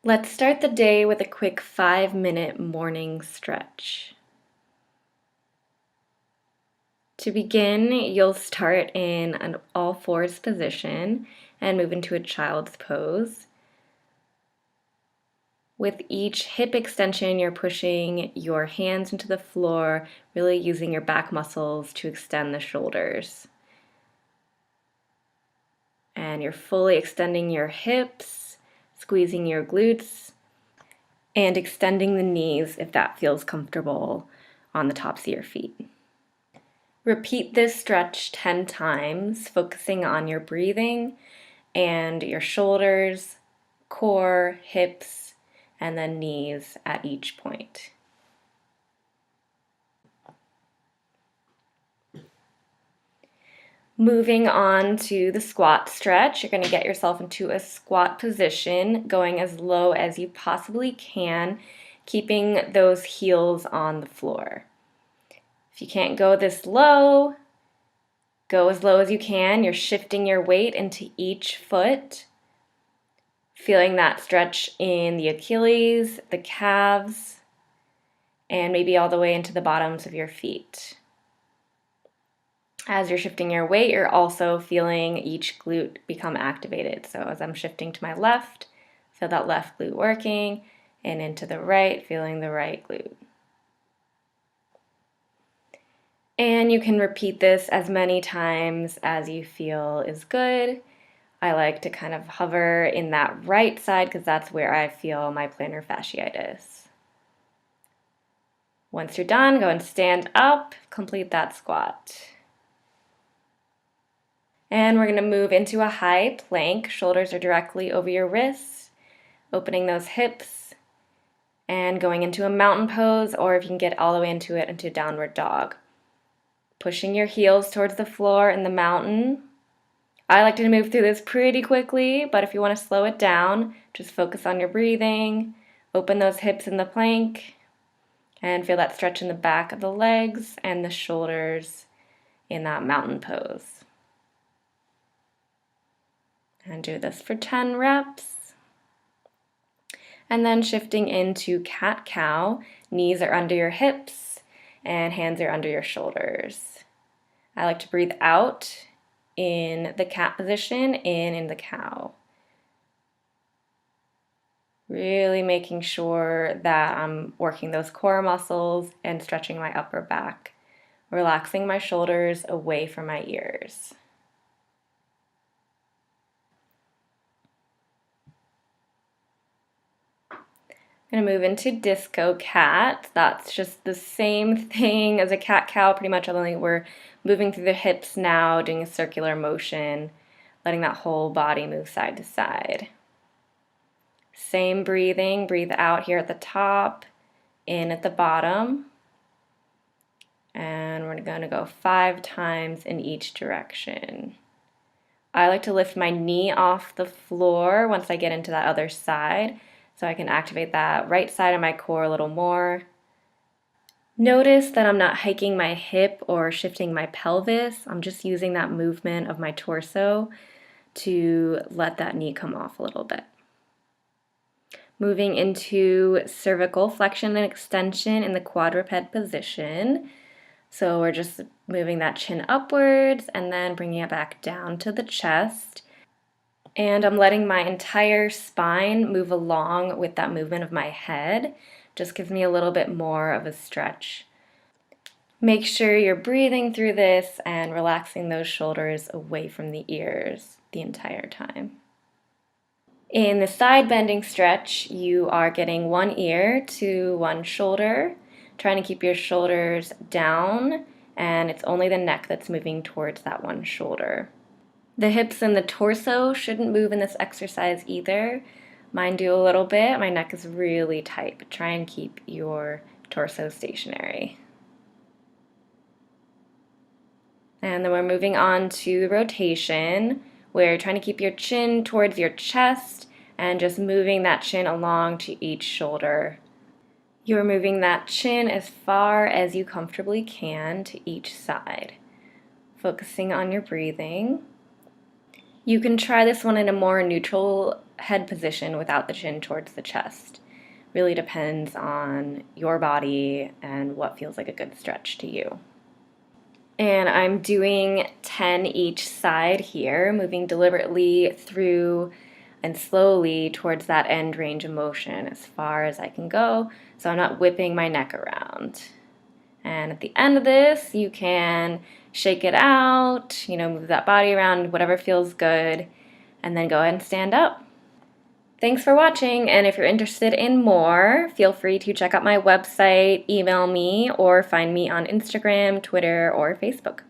Let's start the day with a quick 5-minute morning stretch. To begin, you'll start in an all-fours position and move into a child's pose. With each hip extension, you're pushing your hands into the floor, really using your back muscles to extend the shoulders. And you're fully extending your hips, squeezing your glutes, and extending the knees if that feels comfortable on the tops of your feet. Repeat this stretch 10 times, focusing on your breathing and your shoulders, core, hips, and then knees at each point. Moving on to the squat stretch, you're going to get yourself into a squat position, going as low as you possibly can, keeping those heels on the floor. If you can't go this low, go as low as you can. You're shifting your weight into each foot, feeling that stretch in the Achilles, the calves, and maybe all the way into the bottoms of your feet. As you're shifting your weight, you're also feeling each glute become activated. So as I'm shifting to my left, feel that left glute working, and into the right, feeling the right glute. And you can repeat this as many times as you feel is good. I like to kind of hover in that right side because that's where I feel my plantar fasciitis. Once you're done, go and stand up, complete that squat. And we're going to move into a high plank. Shoulders are directly over your wrists, opening those hips, and going into a mountain pose, or if you can get all the way into it, into downward dog. Pushing your heels towards the floor in the mountain. I like to move through this pretty quickly, but if you want to slow it down, just focus on your breathing, open those hips in the plank, and feel that stretch in the back of the legs and the shoulders in that mountain pose. And do this for 10 reps. And then shifting into cat-cow, knees are under your hips and hands are under your shoulders. I like to breathe out in the cat position, in the cow. Really making sure that I'm working those core muscles and stretching my upper back, relaxing my shoulders away from my ears. I'm going to move into disco cat. That's just the same thing as a cat-cow, pretty much, only we're moving through the hips now, doing a circular motion, letting that whole body move side to side. Same breathing, breathe out here at the top, in at the bottom, and we're going to go 5 times in each direction. I like to lift my knee off the floor once I get into that other side, so I can activate that right side of my core a little more. Notice that I'm not hiking my hip or shifting my pelvis. I'm just using that movement of my torso to let that knee come off a little bit. Moving into cervical flexion and extension in the quadruped position. So we're just moving that chin upwards and then bringing it back down to the chest. And I'm letting my entire spine move along with that movement of my head. Just gives me a little bit more of a stretch. Make sure you're breathing through this and relaxing those shoulders away from the ears the entire time. In the side bending stretch, you are getting one ear to one shoulder, trying to keep your shoulders down, and it's only the neck that's moving towards that one shoulder. The hips and the torso shouldn't move in this exercise either. Mine do a little bit. My neck is really tight, but try and keep your torso stationary. And then we're moving on to rotation, where you're trying to keep your chin towards your chest and just moving that chin along to each shoulder. You're moving that chin as far as you comfortably can to each side, focusing on your breathing. You can try this one in a more neutral head position without the chin towards the chest. Really depends on your body and what feels like a good stretch to you. And I'm doing 10 each side here, moving deliberately through and slowly towards that end range of motion as far as I can go, so I'm not whipping my neck around. And at the end of this, you can shake it out, move that body around, whatever feels good, and then go ahead and stand up. Thanks for watching, and if you're interested in more, feel free to check out my website, email me, or find me on Instagram, Twitter, or Facebook.